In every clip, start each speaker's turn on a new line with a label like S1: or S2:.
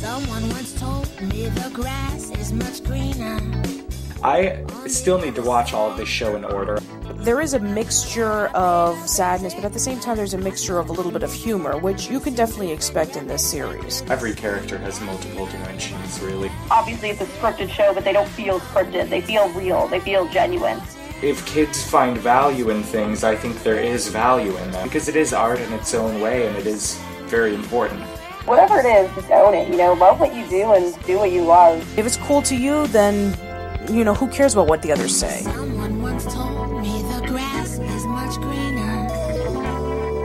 S1: Someone once told me the grass is much greener.
S2: I still need to watch all of this show in order.
S3: There is a mixture of sadness, but at the same time there's a mixture of a little bit of humor, which you can definitely expect in this series.
S2: Every character has multiple dimensions, really.
S4: Obviously it's a scripted show, but they don't feel scripted. They feel real. They feel genuine.
S2: If kids find value in things, I think there is value in them, because it is art in its own way, and it is very important.
S4: Whatever it is, just own it, love what you do and do what you love.
S3: If it's cool to you, then, who cares about what the others say?
S1: Someone once told me the grass is much greener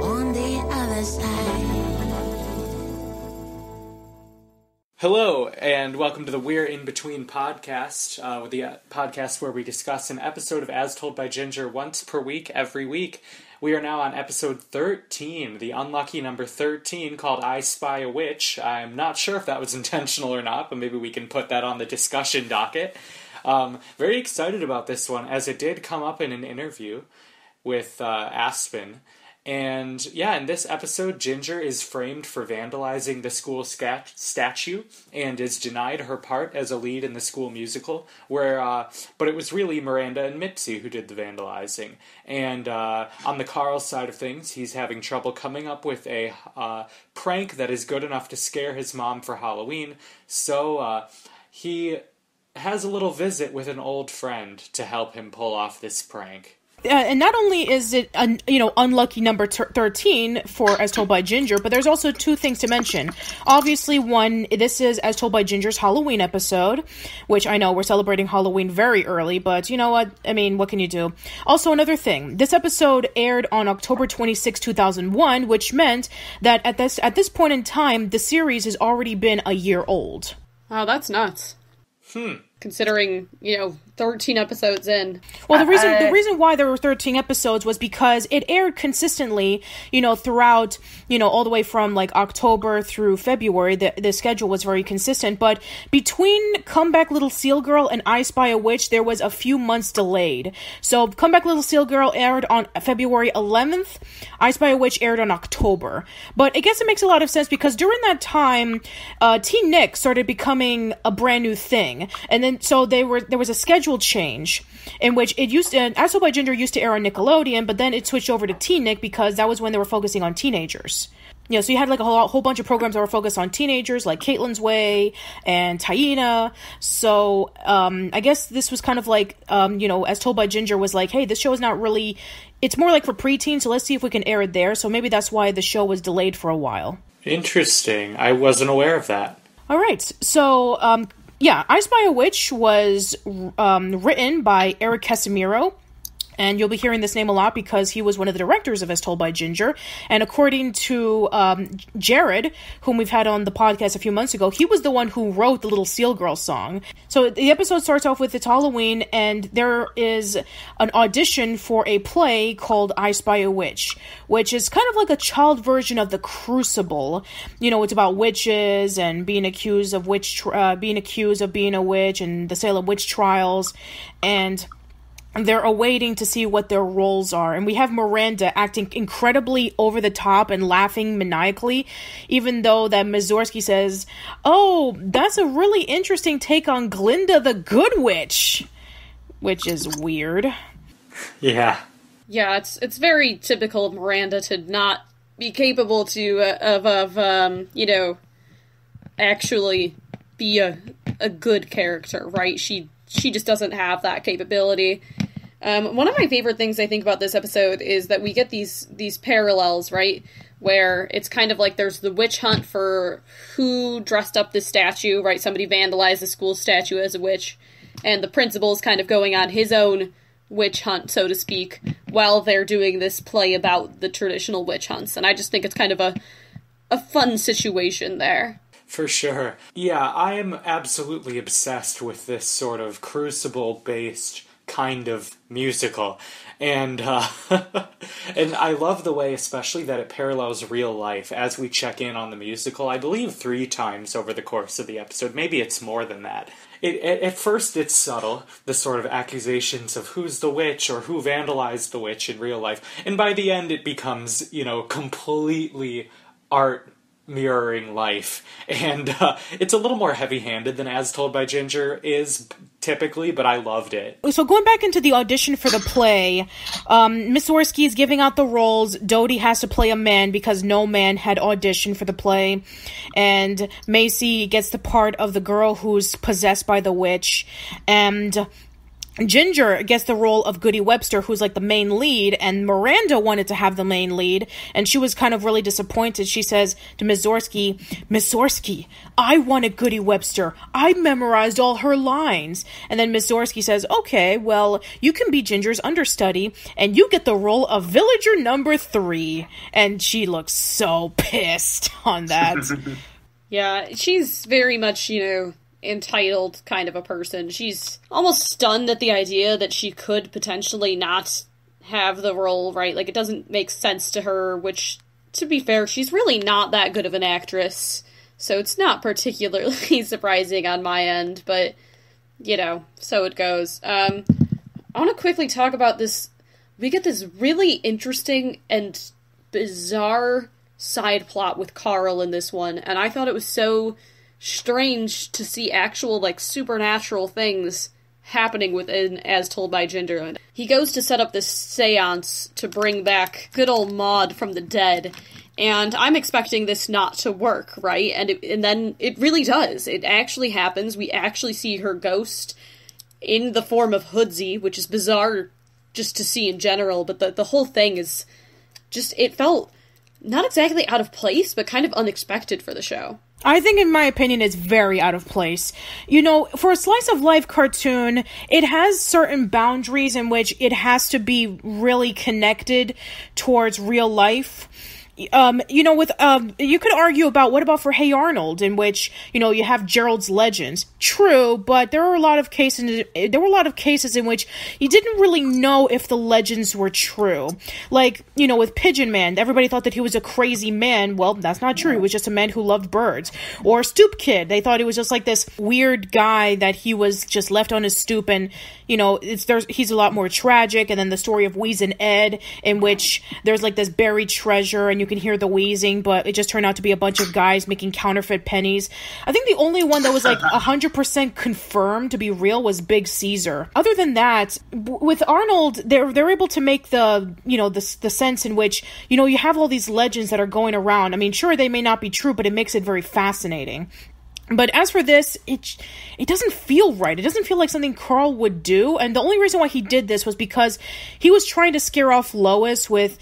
S1: on the other side.
S2: Hello, and welcome to the We're In Between podcast, the podcast where we discuss an episode of As Told by Ginger once per week, every week. We are now on episode 13, the unlucky number 13, called I Spy a Witch. I'm not sure if that was intentional or not, but maybe we can put that on the discussion docket. Very excited about this one, as it did come up in an interview with Aspen. And yeah, in this episode, Ginger is framed for vandalizing the school statue and is denied her part as a lead in the school musical, but it was really Miranda and Mitzi who did the vandalizing. And on the Carl side of things, he's having trouble coming up with a prank that is good enough to scare his mom for Halloween, so he has a little visit with an old friend to help him pull off this prank.
S3: And not only is it, unlucky number 13 for As Told by Ginger, but there's also two things to mention. Obviously, one, this is As Told by Ginger's Halloween episode, which I know we're celebrating Halloween very early, but you know what? I mean, what can you do? Also, another thing, this episode aired on October 26, 2001, which meant that at this point in time, the series has already been a year old.
S5: Wow, that's nuts. Considering, 13 episodes in.
S3: Well, the reason why there were 13 episodes was because it aired consistently, throughout, all the way from like October through February. The schedule was very consistent, but between Come Back Little Seal Girl and I Spy a Witch, there was a few months delayed. So Come Back Little Seal Girl aired on February 11th. I Spy a Witch aired on October. But I guess it makes a lot of sense because during that time, Teen Nick started becoming a brand new thing. And then, so there was a schedule change in which it used to, As Told by Ginger used to air on Nickelodeon, but then it switched over to Teen Nick because that was when they were focusing on teenagers. So you had like a whole bunch of programs that were focused on teenagers, like Caitlin's Way and Taina. So I guess this was kind of like, As Told by Ginger was like, hey, this show is not really, it's more like for preteens, so let's see if we can air it there. So maybe that's why the show was delayed for a while.
S2: Interesting. I wasn't aware of that.
S3: All right. So, yeah, I Spy a Witch was written by Eric Casimiro, and you'll be hearing this name a lot because he was one of the directors of As Told by Ginger. And according to Jared, whom we've had on the podcast a few months ago, he was the one who wrote the Little Seal Girl song. So the episode starts off with it's Halloween, and there is an audition for a play called I Spy a Witch, which is kind of like a child version of The Crucible. It's about witches and being accused of being a witch and the Salem witch trials, and they're awaiting to see what their roles are. And we have Miranda acting incredibly over the top and laughing maniacally, even though that Mazursky says, oh, that's a really interesting take on Glinda the Good Witch, which is weird.
S2: Yeah.
S5: Yeah, it's very typical of Miranda to not be capable of actually be a good character, right? She just doesn't have that capability. One of my favorite things I think about this episode is that we get these parallels, right? Where it's kind of like there's the witch hunt for who dressed up the statue, right? Somebody vandalized the school statue as a witch, and the principal's kind of going on his own witch hunt, so to speak, while they're doing this play about the traditional witch hunts. And I just think it's kind of a fun situation there.
S2: For sure. Yeah, I am absolutely obsessed with this sort of Crucible-based kind of musical. And and I love the way, especially, that it parallels real life as we check in on the musical, I believe 3 times over the course of the episode. Maybe it's more than that. At first, it's subtle, the sort of accusations of who's the witch or who vandalized the witch in real life. And by the end, it becomes, completely art mirroring life. And it's a little more heavy-handed than As Told by Ginger is typically, but I loved it.
S3: So going back into the audition for the play, Mussorgsky is giving out the roles. Dodie has to play a man because no man had auditioned for the play. And Macy gets the part of the girl who's possessed by the witch. And Ginger gets the role of Goody Webster, who's like the main lead, and Miranda wanted to have the main lead, and she was kind of really disappointed. She says to Mussorgsky, I wanted Goody Webster. I memorized all her lines. And then Mussorgsky says, okay, well, you can be Ginger's understudy, and you get the role of villager number 3. And she looks so pissed on that.
S5: Yeah, she's very much, entitled kind of a person. She's almost stunned at the idea that she could potentially not have the role, right? Like, it doesn't make sense to her, which, to be fair, she's really not that good of an actress, so it's not particularly surprising on my end, but, so it goes. I want to quickly talk about this. We get this really interesting and bizarre side plot with Carl in this one, and I thought it was so strange to see actual, supernatural things happening within As Told by Ginger. He goes to set up this seance to bring back good old Maud from the dead, and I'm expecting this not to work, right? And then it really does. It actually happens. We actually see her ghost in the form of Hoodsy, which is bizarre just to see in general, but the whole thing is just, it felt not exactly out of place, but kind of unexpected for the show.
S3: I think, in my opinion, it's very out of place. For a slice of life cartoon, it has certain boundaries in which it has to be really connected towards real life. You could argue about what about for Hey Arnold, in which, you have Gerald's legends. True, but there were a lot of cases in which you didn't really know if the legends were true. Like, with Pigeon Man, everybody thought that he was a crazy man. Well, that's not true. He was just a man who loved birds. Or Stoop Kid, they thought he was just like this weird guy that he was just left on his stoop, and, he's a lot more tragic. And then the story of Wheeze and Ed, in which there's like this buried treasure, and you can hear the wheezing, but it just turned out to be a bunch of guys making counterfeit pennies. I think the only one that was 100% confirmed to be real was Big Caesar. Other than that, with Arnold, they're able to make the sense in which, you have all these legends that are going around. I mean, sure, they may not be true, but it makes it very fascinating. But as for this, it doesn't feel right. It doesn't feel like something Carl would do. And the only reason why he did this was because he was trying to scare off Lois with,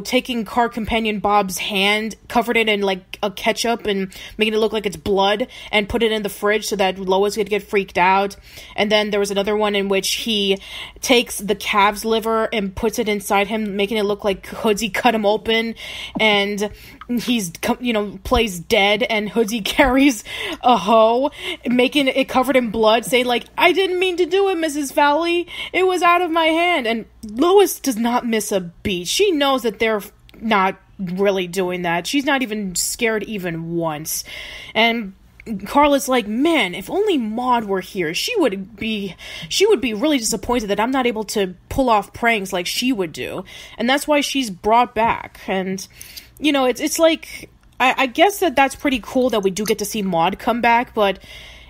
S3: taking car companion Bob's hand, covered it in a ketchup and making it look like it's blood, and put it in the fridge so that Lois could get freaked out. And then there was another one in which he takes the calf's liver and puts it inside him, making it look like Hoodsy cut him open, and he's, plays dead, and Hoodsy carries a hoe, making it covered in blood, saying I didn't mean to do it, Mrs. Fowley. It was out of my hand. And Lois does not miss a beat. She knows that they're not really doing that. She's not even scared even once. And Carl is like, man, if only Maud were here, she would be really disappointed that I'm not able to pull off pranks like she would do. And that's why she's brought back. And it's like, I guess that's pretty cool that we do get to see Maud come back, but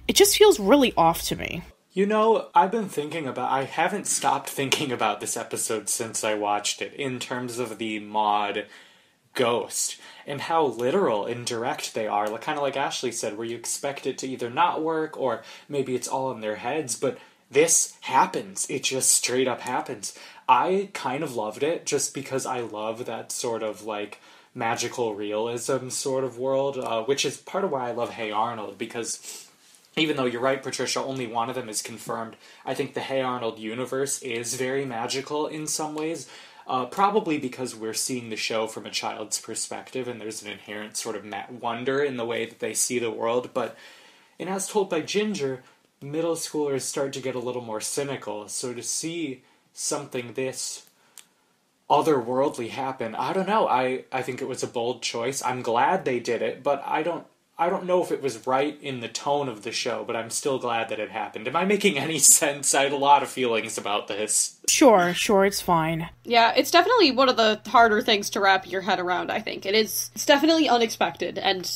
S3: it just feels really off to me.
S2: I haven't stopped thinking about this episode since I watched it, in terms of the Maud ghost, and how literal and direct they are, kind of like Ashley said, where you expect it to either not work, or maybe it's all in their heads, but this happens. It just straight up happens. I kind of loved it, just because I love that sort of, magical realism sort of world, which is part of why I love Hey Arnold, because even though you're right, Patricia, only one of them is confirmed, I think the Hey Arnold universe is very magical in some ways, probably because we're seeing the show from a child's perspective, and there's an inherent sort of wonder in the way that they see the world. But in As Told by Ginger, middle schoolers start to get a little more cynical, so to see something this otherworldly happen, I don't know, I think it was a bold choice. I'm glad they did it, but I I don't know if it was right in the tone of the show, but I'm still glad that it happened. Am I making any sense? I had a lot of feelings about this.
S3: Sure, it's fine.
S5: Yeah, it's definitely one of the harder things to wrap your head around, I think. It's definitely unexpected, and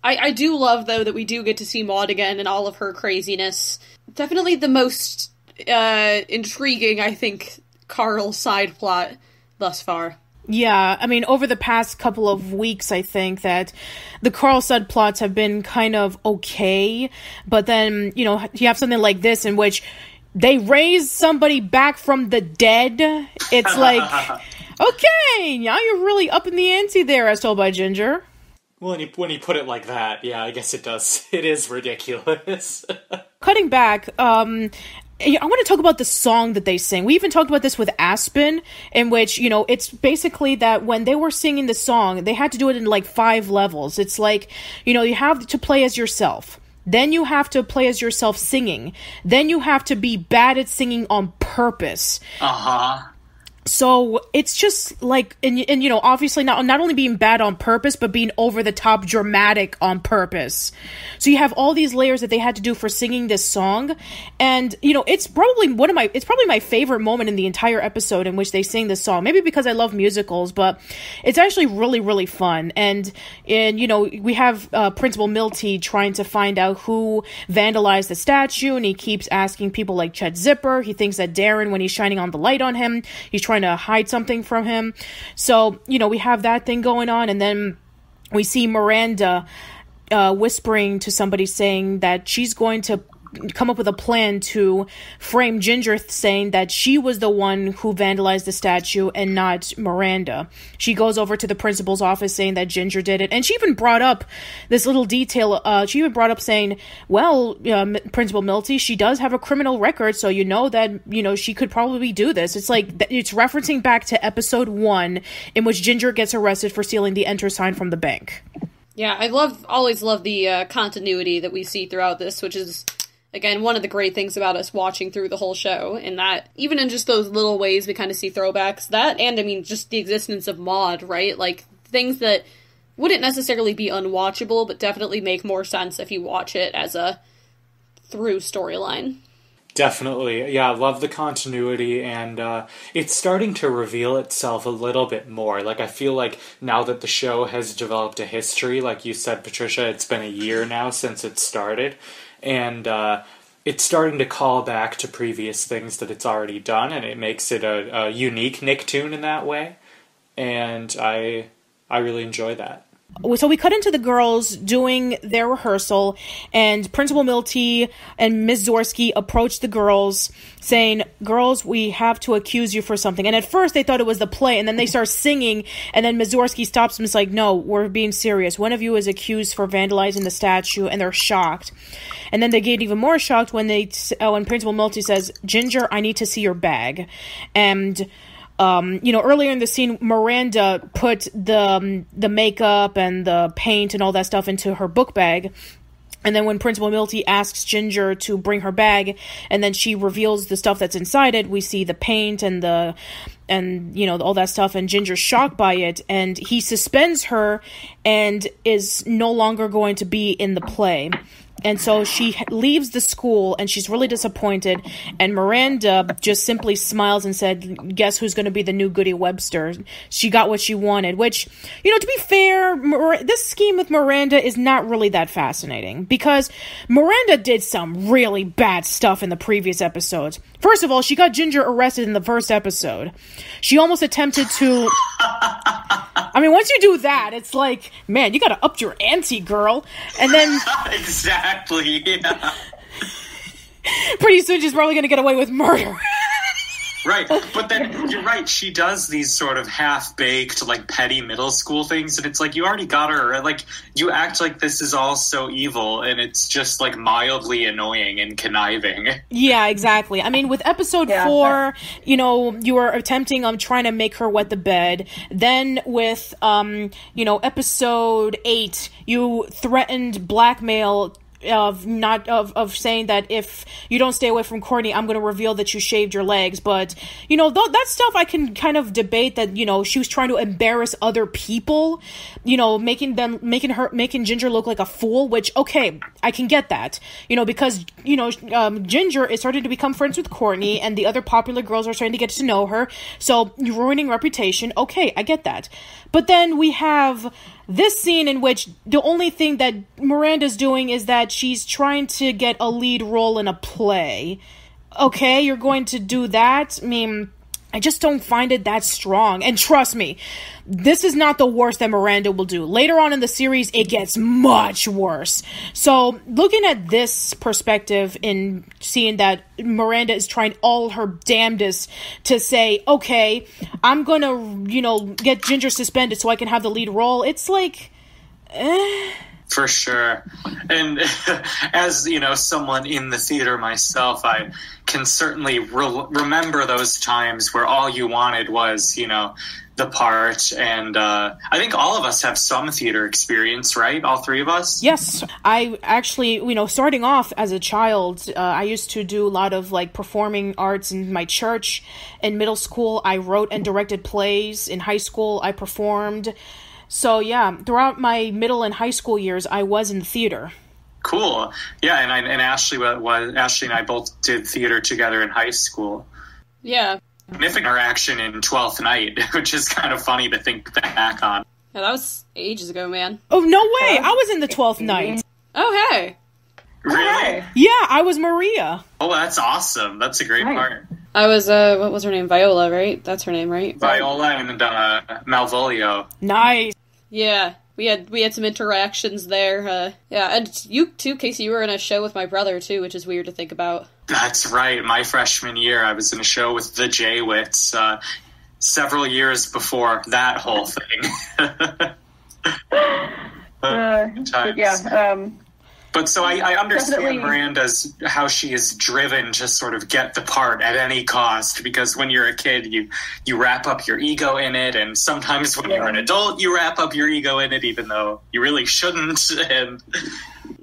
S5: I do love, though, that we do get to see Maude again and all of her craziness. Definitely the most intriguing, I think, Carl side plot thus far.
S3: Yeah, I mean, over the past couple of weeks, I think that the Carl subplots have been kind of okay, but then, you know, you have something like this in which they raise somebody back from the dead. It's like, okay, now you're really up in the ante there, as told by Ginger.
S2: Well, when you put it like that, yeah, I guess it does. It is ridiculous.
S3: Cutting back, I want to talk about the song that they sing. We even talked about this with Aspen, in which, you know, it's basically that when they were singing the song, they had to do it in like 5 levels. It's like, you know, you have to play as yourself. Then you have to play as yourself singing. Then you have to be bad at singing on purpose.
S2: Uh-huh.
S3: So it's just like, and you know, obviously not only being bad on purpose, but being over the top dramatic on purpose. So you have all these layers that they had to do for singing this song. And, you know, it's probably my favorite moment in the entire episode in which they sing this song. Maybe because I love musicals, but it's actually really, really fun. And you know, we have Principal Milty trying to find out who vandalized the statue, and he keeps asking people like Chet Zipper. He thinks that Darren, when he's shining on the light on him, he's trying to hide something from him. So, you know, we have that thing going on, and then we see Miranda whispering to somebody saying that she's going to come up with a plan to frame Ginger, saying that she was the one who vandalized the statue and not Miranda. She goes over to the principal's office saying that Ginger did it, and she even brought up this little detail. She even brought up saying, well, Principal Milty, she does have a criminal record, so you know that, you know, she could probably do this. It's like, it's referencing back to episode 1, in which Ginger gets arrested for stealing the enter sign from the bank.
S5: Yeah, I always love the continuity that we see throughout this, which is, again, one of the great things about us watching through the whole show, in that, even in just those little ways we kind of see throwbacks, that, and, I mean, just the existence of Maude, right? Like, things that wouldn't necessarily be unwatchable, but definitely make more sense if you watch it as a through storyline.
S2: Definitely. Yeah, I love the continuity, and it's starting to reveal itself a little bit more. Like, I feel like now that the show has developed a history, like you said, Patricia, it's been a year now since it started, and it's starting to call back to previous things that it's already done, and it makes it a unique Nicktoon in that way, and I really enjoy that.
S3: So we cut into the girls doing their rehearsal, and Principal Milty and Ms. Zorsky approach the girls saying, girls, we have to accuse you for something. And at first they thought it was the play, and then they start singing, and then Ms. Zorsky stops them and is like, no, we're being serious. One of you is accused for vandalizing the statue, and they're shocked. And then they get even more shocked when when Principal Milty says, Ginger, I need to see your bag. And you know, earlier in the scene, Miranda put the makeup and the paint and all that stuff into her book bag. And then when Principal Milty asks Ginger to bring her bag, and then she reveals the stuff that's inside it, we see the paint and you know, all that stuff, and Ginger's shocked by it, and he suspends her and is no longer going to be in the play. And so she leaves the school, and she's really disappointed, and Miranda just simply smiles and said, guess who's going to be the new Goody Webster? She got what she wanted, which, you know, to be fair, this scheme with Miranda is not really that fascinating, because Miranda did some really bad stuff in the previous episodes. First of all, she got Ginger arrested in the first episode. She almost attempted to... I mean, once you do that, it's like, man, you gotta up your ante, girl. And then...
S2: Exactly, yeah.
S3: Pretty soon she's probably gonna get away with murder.
S2: Right, but then, you're right, she does these sort of half-baked, like, petty middle school things, and it's like, you already got her, like, you act like this is all so evil, and it's just, like, mildly annoying and conniving.
S3: Yeah, exactly. I mean, with episode 4, you know, you were attempting on trying to make her wet the bed. Then with, you know, episode 8, you threatened blackmail of saying that if you don't stay away from Courtney, I'm going to reveal that you shaved your legs. But, you know, that stuff I can kind of debate that, you know, she was trying to embarrass other people, you know, making Ginger look like a fool, which, okay, I can get that, you know, because, you know, Ginger is starting to become friends with Courtney and the other popular girls are starting to get to know her. So you're ruining reputation. Okay, I get that. But then we have this scene in which the only thing that Miranda's doing is that she's trying to get a lead role in a play. Okay, you're going to do that? I mean, I just don't find it that strong. And trust me, this is not the worst that Miranda will do. Later on in the series, it gets much worse. So, looking at this perspective in seeing that Miranda is trying all her damnedest to say, okay, I'm gonna, you know, get Ginger suspended so I can have the lead role, it's like,
S2: For sure. And as, you know, someone in the theater myself, I can certainly remember those times where all you wanted was, you know, the part. And I think all of us have some theater experience, right? All three of us?
S3: Yes. I actually, you know, starting off as a child, I used to do a lot of, like, performing arts in my church. In middle school, I wrote and directed plays. In high school, I performed. So, yeah, throughout my middle and high school years, I was in theater.
S2: Cool. Yeah, and Ashley and I both did theater together in high school.
S5: Yeah.
S2: Significant interaction in 12th Night, which is kind of funny to think back on.
S5: Yeah, that was ages ago, man.
S3: Oh, no way! I was in the 12th Night.
S5: Oh, hey!
S2: Really?
S3: Yeah, I was Maria.
S2: Oh, that's awesome. That's a great part.
S5: I was, what was her name? Viola, right? That's her name, right?
S2: Viola and Malvolio.
S3: Nice.
S5: Yeah, we had some interactions there. Yeah, and you too, Casey. You were in a show with my brother too, which is weird to think about.
S2: That's right. My freshman year, I was in a show with the J-Wits several years before that whole thing. But so I understand
S4: Definitely.
S2: Miranda's, how she is driven to sort of get the part at any cost, because when you're a kid, you wrap up your ego in it, and sometimes when you're an adult, you wrap up your ego in it, even though you really shouldn't. And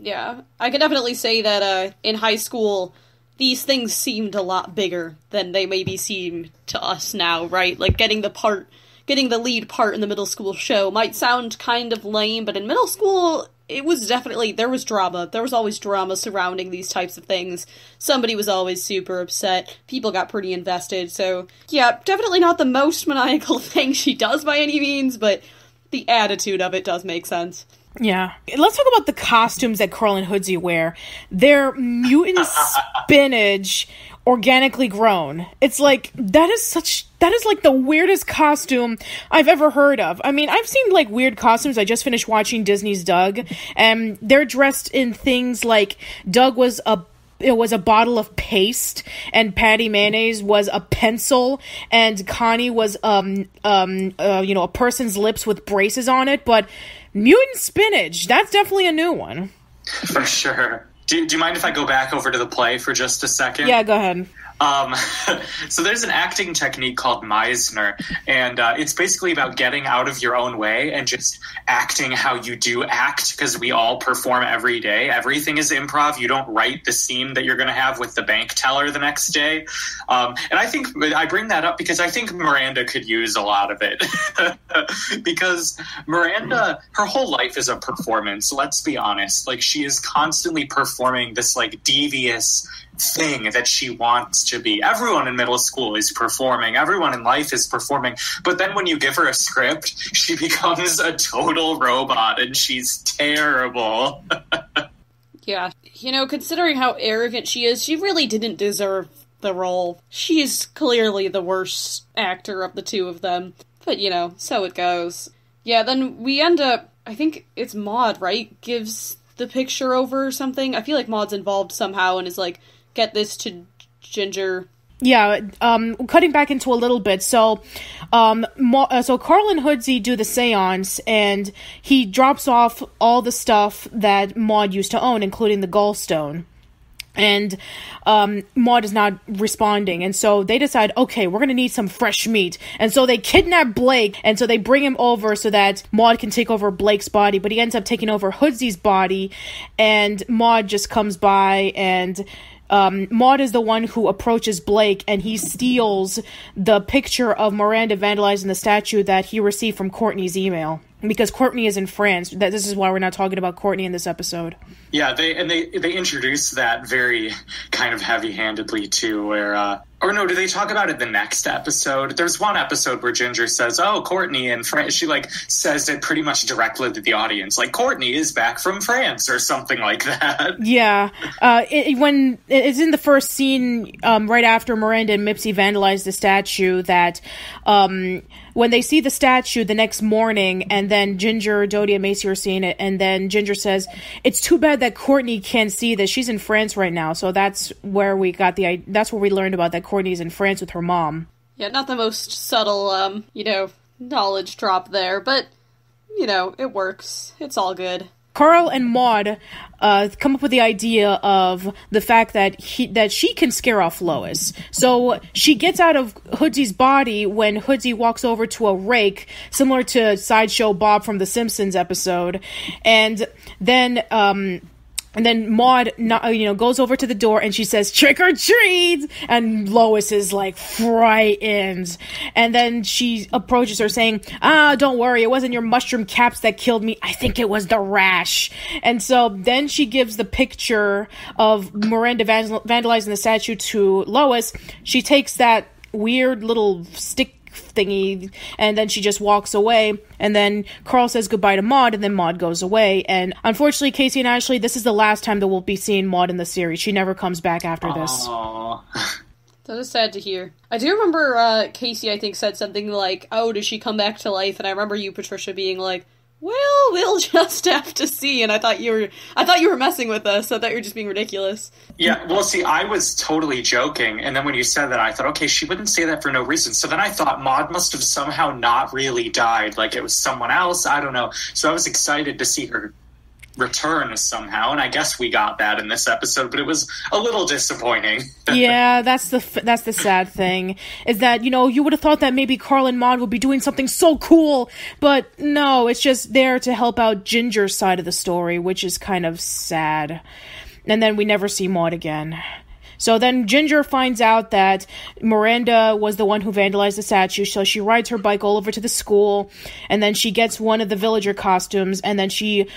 S5: Yeah, I can definitely say that in high school, these things seemed a lot bigger than they maybe seem to us now, right? Like getting the lead part in the middle school show might sound kind of lame, but in middle school, it was definitely, there was drama. There was always drama surrounding these types of things. Somebody was always super upset. People got pretty invested. So, yeah, definitely not the most maniacal thing she does by any means, but the attitude of it does make sense.
S3: Yeah. Let's talk about the costumes that Carl and Hoodsey wear. They're mutant spinach, organically grown. It's like, that is like the weirdest costume I've ever heard of. I mean, I've seen like weird costumes. I just finished watching Disney's Doug, and they're dressed in things like Doug was a bottle of paste, and Patty Mayonnaise was a pencil, and Connie was a person's lips with braces on it. But mutant spinach, that's definitely a new one.
S2: for sure. Do you mind if I go back over to the play for just a second?
S3: Yeah, go ahead.
S2: So there's an acting technique called Meisner, and it's basically about getting out of your own way and just acting how you do act, because we all perform every day. Everything is improv. You don't write the scene that you're going to have with the bank teller the next day. And I think I bring that up because I think Miranda could use a lot of it. Because Miranda, her whole life is a performance, let's be honest. Like, she is constantly performing this, like, devious thing that she wants to be. Everyone in middle school is performing. Everyone in life is performing. But then when you give her a script, she becomes a total robot, and she's terrible.
S5: Yeah. You know, considering how arrogant she is, she really didn't deserve the role. She's clearly the worst actor of the two of them. But, you know, so it goes. Yeah, then we end up, I think it's Maud, right? Gives the picture over or something. I feel like Maud's involved somehow and is like, get this to Ginger.
S3: Yeah, cutting back into a little bit. So Carl and Hoodsey do the seance, and he drops off all the stuff that Maud used to own, including the gallstone. And Maude is not responding, and so they decide, okay, we're gonna need some fresh meat, and so they kidnap Blake, and so they bring him over so that Maude can take over Blake's body, but he ends up taking over Hoodsy's body, and Maude just comes by, and Maude is the one who approaches Blake, and he steals the picture of Miranda vandalizing the statue that he received from Courtney's email. Because Courtney is in France. This is why we're not talking about Courtney in this episode.
S2: Yeah, they introduce that very kind of heavy-handedly too, where or no, do they talk about it the next episode? There's one episode where Ginger says, "Oh, Courtney in France." She says it pretty much directly to the audience, like Courtney is back from France or something like that.
S3: Yeah, when it's in the first scene, right after Miranda and Mipsy vandalize the statue, that when they see the statue the next morning, and then Ginger, Dodie, and Macy are seeing it, and then Ginger says, "It's too bad that Courtney can't see this. She's in France right now." So that's where we learned about that Courtney's in France with her mom.
S5: Yeah, not the most subtle, knowledge drop there, but, it works. It's all good.
S3: Carl and Maude come up with the idea of the fact that she can scare off Lois. So she gets out of Hoodsy's body when Hoodsy walks over to a rake, similar to Sideshow Bob from the Simpsons episode, and then Maude, goes over to the door and she says, "Trick or treat!" And Lois is frightened. And then she approaches her saying, "Don't worry, it wasn't your mushroom caps that killed me. I think it was the rash." And so then she gives the picture of Miranda vandalizing the statue to Lois. She takes that weird little stick thingy, and then she just walks away, and then Carl says goodbye to Maude, and then Maude goes away. And unfortunately, Casey and Ashley, this is the last time that we'll be seeing Maude in the series. She never comes back after this.
S5: That is sad to hear. I do remember Casey, I think, said something like, "Oh, does she come back to life?" And I remember you, Patricia, being like, "Well, we'll just have to see." And I thought you were messing with us. I thought you were just being ridiculous.
S2: Yeah, well, see, I was totally joking, and then when you said that, I thought, okay, she wouldn't say that for no reason. So then I thought Maude must have somehow not really died, like it was someone else. I don't know. So I was excited to see her return somehow, and I guess we got that in this episode, but it was a little disappointing.
S3: Yeah, that's the sad thing, is that, you would have thought that maybe Carl and Maude would be doing something so cool, but no, it's just there to help out Ginger's side of the story, which is kind of sad. And then we never see Maude again. So then Ginger finds out that Miranda was the one who vandalized the statue, so she rides her bike all over to the school, and then she gets one of the villager costumes, and then she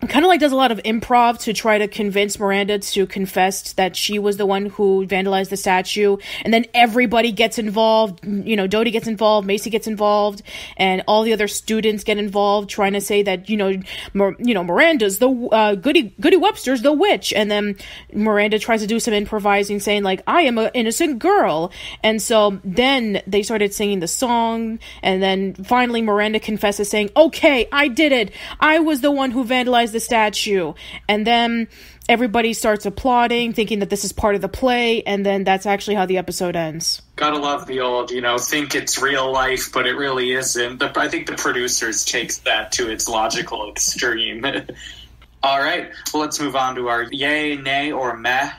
S3: kind of does a lot of improv to try to convince Miranda to confess that she was the one who vandalized the statue. And then everybody gets involved. Dodie gets involved, Macy gets involved, and all the other students get involved, trying to say that, Miranda's the, Goody Webster's the witch. And then Miranda tries to do some improvising, saying, I am an innocent girl. And so then they started singing the song, and then finally Miranda confesses, saying, "Okay, I did it. I was the one who vandalized the statue." And then everybody starts applauding, thinking that this is part of the play, and then that's actually how the episode ends.
S2: Gotta love the old, think it's real life, but it really isn't. I think the producers takes that to its logical extreme. All right, well, let's move on to our yay, nay, or meh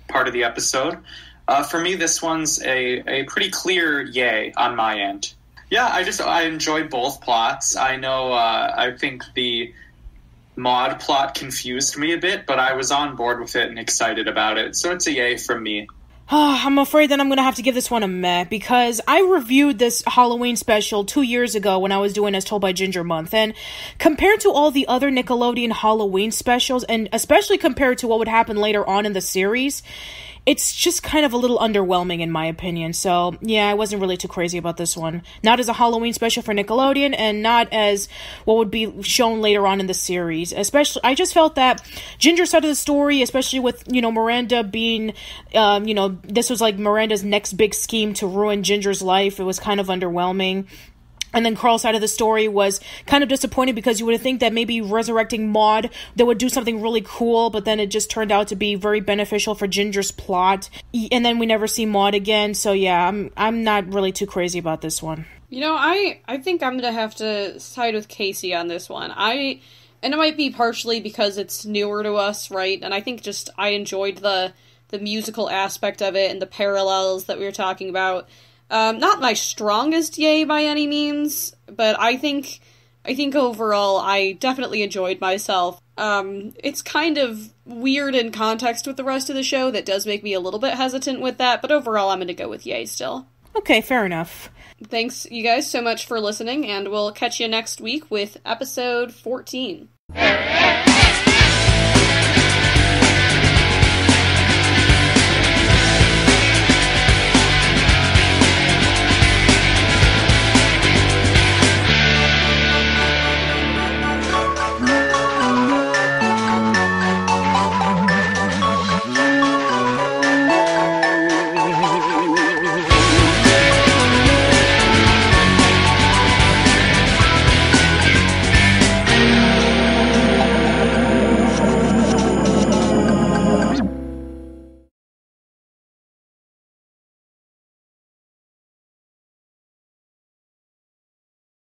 S2: part of the episode. For me, this one's a pretty clear yay on my end. Yeah, I enjoyed both plots. I know, I think the Maude plot confused me a bit, but I was on board with it and excited about it, so it's a yay from me.
S3: I'm afraid that I'm going to have to give this one a meh, because I reviewed this Halloween special 2 years ago when I was doing As Told by Ginger Month, and compared to all the other Nickelodeon Halloween specials, and especially compared to what would happen later on in the series, it's just kind of a little underwhelming in my opinion. So yeah, I wasn't really too crazy about this one. Not as a Halloween special for Nickelodeon, and not as what would be shown later on in the series. Especially, I just felt that Ginger's side of the story, especially with, Miranda being, this was like Miranda's next big scheme to ruin Ginger's life. It was kind of underwhelming. And then Carl's side of the story was kind of disappointing, because you would think that maybe resurrecting Maude, they would do something really cool, but then it just turned out to be very beneficial for Ginger's plot. And then we never see Maude again, so yeah, I'm not really too crazy about this one.
S5: I think I'm gonna have to side with Casey on this one. And it might be partially because it's newer to us, right? And I think just I enjoyed the musical aspect of it and the parallels that we were talking about. Not my strongest yay by any means, but I think overall I definitely enjoyed myself. It's kind of weird in context with the rest of the show that does make me a little bit hesitant with that, but overall I'm going to go with yay still.
S3: Okay, fair enough.
S5: Thanks, you guys, so much for listening, and we'll catch you next week with episode 14.